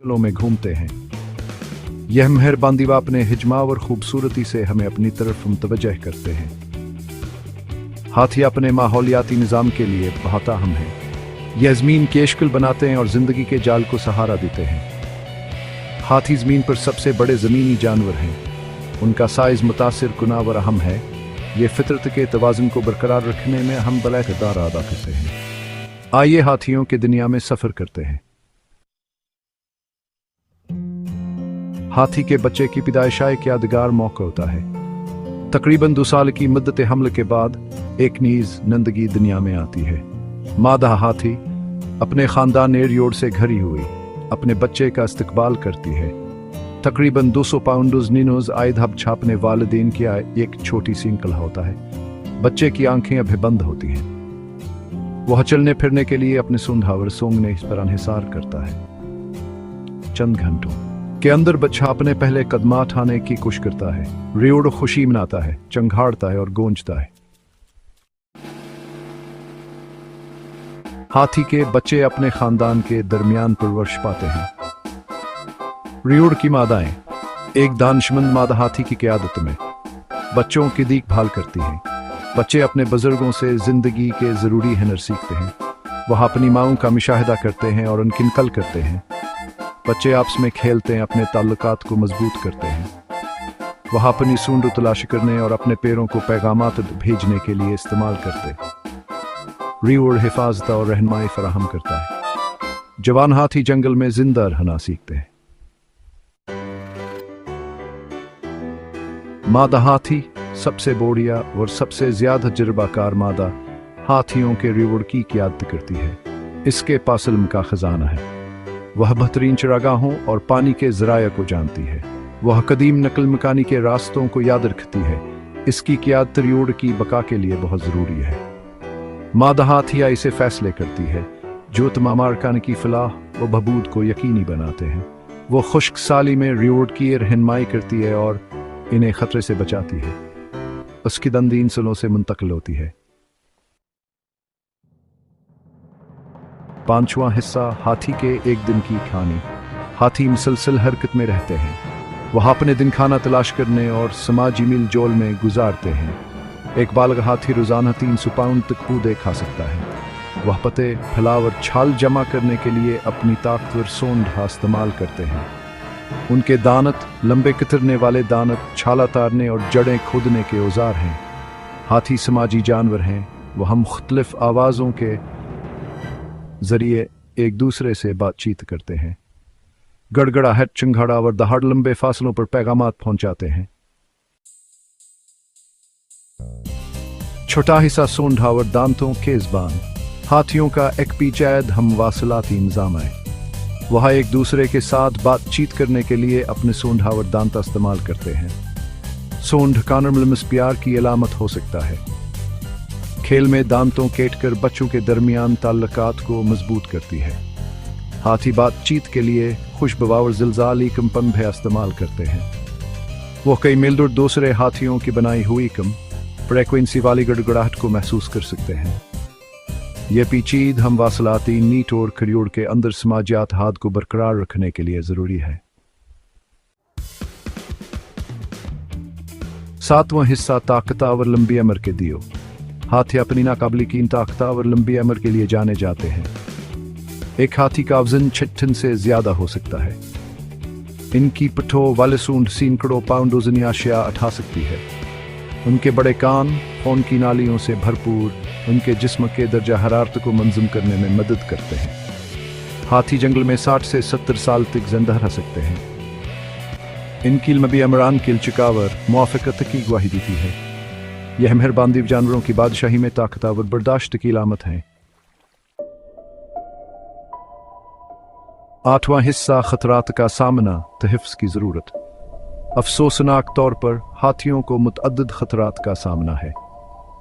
जंगलों में घूमते हैं। यह मेहरबानी व अपने हिजमा और खूबसूरती से हमें अपनी तरफ मुतवज्जह करते हैं। हाथी अपने माहौलियाती निज़ाम के लिए बहुत अहम है। यह ज़मीन की शक्ल बनाते हैं और ज़िंदगी के जाल को सहारा देते हैं। हाथी ज़मीन पर सबसे बड़े ज़मीनी जानवर हैं। उनका साइज़ मुतासिर कुना और अहम है। ये फितरत के तवाज़ुन को बरकरार रखने में अहम किरदार अदा करते हैं। आइए हाथियों की दुनिया में सफ़र करते हैं। हाथी के बच्चे की पैदाइश एक यादगार मौका होता है। तकरीबन 2 साल की मुद्दत हमल के बाद एक नीज़ नंदगी दुनिया में आती है। मादा हाथी अपने ख़ानदान रियोड़ से घरी हुई अपने बच्चे का इस्तकबाल करती है। तकरीबन 200 पाउंड नीनोज आयधब छापने वालिदैन की एक छोटी सी इंकला होता है। बच्चे की आंखें अभी बंद होती हैं। वह चलने फिरने के लिए अपने सूंढावर सोंगने इस पर अनहिसार करता है। चंद घंटों के अंदर बच्चा अपने पहले कदम उठाने की कोशिश करता है। रियोड़ खुशी मनाता है, चंघाड़ता है और गूंजता है। हाथी के बच्चे अपने खानदान के दरमियान परवरिश पाते हैं। रियोड़ की मादाएं एक दानिशमंद मादा हाथी की क़यादत में बच्चों की देखभाल करती हैं। बच्चे अपने बुजुर्गों से जिंदगी के ज़रूरी हुनर सीखते हैं। वह अपनी माओं का मुशाहिदा करते हैं और उनकी नकल करते हैं। बच्चे आपस में खेलते हैं, अपने ताल्लुकात को मजबूत करते हैं। वह अपनी सूंड तलाश करने और अपने पैरों को पैगामात भेजने के लिए इस्तेमाल करते। रियोड़ हिफाजत और रहनुमाई फराहम करता है। जवान हाथी जंगल में जिंदा रहना सीखते हैं। मादा हाथी सबसे बोढ़िया और सबसे ज्यादा तजुर्बाकार मादा हाथियों के रियोड़ की क़यादत करती है। इसके पास इल्म का खजाना है। वह बेहतरीन चरागाहों और पानी के ज़राया को जानती है। वह कदीम नकल मकानी के रास्तों को याद रखती है। इसकी क़यादत रियोड़ की बका के लिए बहुत ज़रूरी है। मादा हाथिया इसे फैसले करती है जो तमाम अरकान की फलाह व बहबूद को यकीनी बनाते हैं। वो खुश्क साली में रियोड़ की रहनुमाई करती है और इन्हें खतरे से बचाती है। उसकी दंदी इंसलों से मुंतकिल होती है। 5वां हिस्सा हाथी के एक दिन की कहानी। हाथी मुसलसल हरकत में रहते हैं। वह अपने दिन खाना तलाश करने और समाजी मिल जोल में गुजारते हैं। एक बालग हाथी रोजाना 300 पाउंड तक कूदे खा सकता है। वह पत्ते, फलाव और छाल जमा करने के लिए अपनी ताकतवर सोंड का इस्तेमाल करते हैं। उनके दानत लंबे कतरने वाले दानत, छाला तारने और जड़ें खोदने के औजार हैं। हाथी समाजी जानवर हैं। वह मुख्तलिफ आवाज़ों के जरिए एक दूसरे से बातचीत करते हैं। गड़गड़ाहट, चिंगाड़ा और दहाड़ लंबे फासलों पर पैगामात पहुंचाते हैं। छोटा हिस्सा सोंढा और दांतों के ज़बान। हाथियों का एक पीचायद हमवासलाती निज़ाम है। वह एक दूसरे के साथ बातचीत करने के लिए अपने सोंढा और दांत इस्तेमाल करते हैं। सोंढ कानम प्यार की अलामत हो सकता है। खेल में दांतों केटकर बच्चों के दरमियान ताल्लुकात को मजबूत करती है। हाथी बातचीत के लिए खुशबवा और ज़िलज़ाली कंपन भी इस्तेमाल करते हैं। वो कई मील दूर दूसरे हाथियों की बनाई हुई कम फ्रीक्वेंसी वाली गड़गड़ाहट को महसूस कर सकते हैं। यह पेचीद हमवासलाती नीट और खरियोड़ के अंदर समाजियात हाथ को बरकरार रखने के लिए ज़रूरी है। 7वां हिस्सा ताकतवर लंबी उम्र के दियो। हाथी अपनी नाकाबिल ताकतवर लंबी उम्र के लिए जाने जाते हैं। एक हाथी का वजन 6 टन से ज्यादा हो सकता है। इनकी पठो वाले सूंड सैकड़ों पाउंड वजनी अशिया उठा सकती है। उनके बड़े कान खून की नालियों से भरपूर उनके जिस्म के दर्जा हरारत को मंजूम करने में मदद करते हैं। हाथी जंगल में 60 से 70 साल तक जिंदा रह सकते हैं। इनकी लंबी अमरान की चिकावर मुआफ़क़त की गवाही देती है। यह मेहरबानी जानवरों की बादशाही में ताकतवर बर्दाश्त की अलामत है। 8वां हिस्सा खतरात का सामना तहफ़्ज़ की ज़रूरत। अफसोसनाक तौर पर हाथियों को मुतअद्दिद खतरात का सामना है।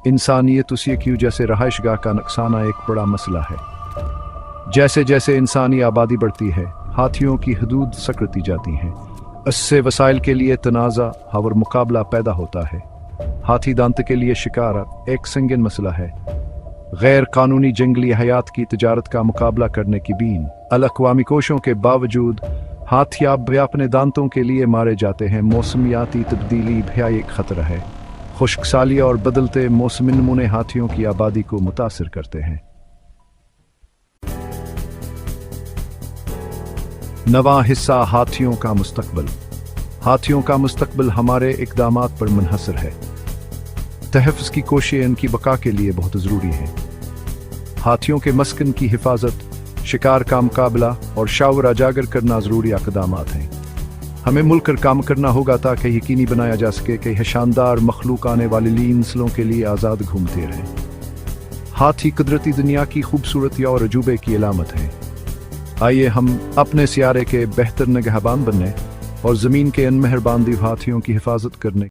इंसानियत उसी क्यों जैसे रहायशगाह का नुकसान एक बड़ा मसला है। जैसे जैसे इंसानी आबादी बढ़ती है, हाथियों की हदूद सकड़ती जाती हैं। इससे वसाइल के लिए तनाज़ा और मुकाबला पैदा होता है। हाथी दांत के लिए शिकार एक संगीन मसला है। गैर कानूनी जंगली हयात की तजारत का मुकाबला करने की बीन अल-अक़वामी कोशिशों के बावजूद हाथी अब अपने दांतों के लिए मारे जाते हैं। मौसमियाती तब्दीली भी एक खतरा है। खुश्क साली और बदलते मौसमी नमूने हाथियों की आबादी को मुतासिर करते हैं। नवा हिस्सा हाथियों का मुस्तकबिल। हाथियों का मुस्तकबिल हमारे इक़दामात पर मुनहसर है। तहफ़्ज़ की कोशिशें इनकी बका के लिए बहुत ज़रूरी हैं। हाथियों के मस्कन की हिफाजत, शिकार का मुकाबला और शावर उजागर करना ज़रूरी इक़दामात हैं। हमें मिलकर काम करना होगा ताकि यकीनी बनाया जा सके कि यह शानदार मखलूक आने वाली नस्लों के लिए आज़ाद घूमते रहें। हाथी कुदरती दुनिया की खूबसूरती और अजूबे की अलामत हैं। आइए हम अपने सियारे के बेहतर निगहबान बनने और ज़मीन के इन मेहरबान हाथियों की हिफाजत करने